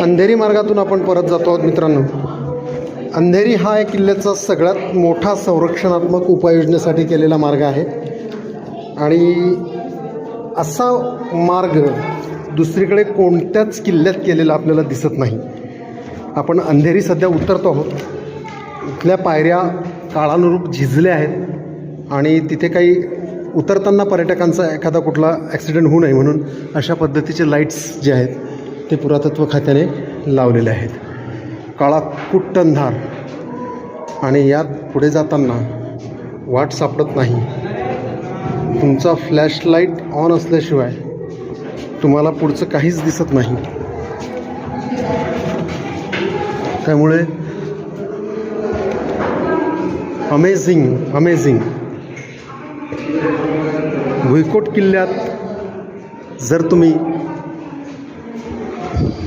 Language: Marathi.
अंधेरी मार्गातून आपण परत जातो आहोत मित्रांनो. अंधेरी हा एक किल्ल्याचा सगळ्यात मोठा संरक्षणात्मक उपाययोजनेसाठी केलेला मार्ग आहे आणि असा मार्ग दुसरीकडे कोणत्याच किल्ल्यात केलेला आपल्याला दिसत नाही. आपण अंधेरी सध्या उतरतो आहोत. इथल्या पायऱ्या काळानुरूप झिजल्या आहेत आणि तिथे काही उतरताना पर्यटकांचा एखादा कुठला ॲक्सिडेंट होऊ नये म्हणून अशा पद्धतीचे लाईट्स जे आहेत ते पुरातत्व खात्याने लावलेले आहेत. काळा कुट्ट अंधार आणि यात पुढे जाताना वाट सापडत नाही. तुमचा फ्लॅशलाईट ऑन असल्याशिवाय तुम्हाला पुढचं काहीच दिसत नाही. त्यामुळे अमेझिंग भुईकोट किल्ल्यात जर तुम्ही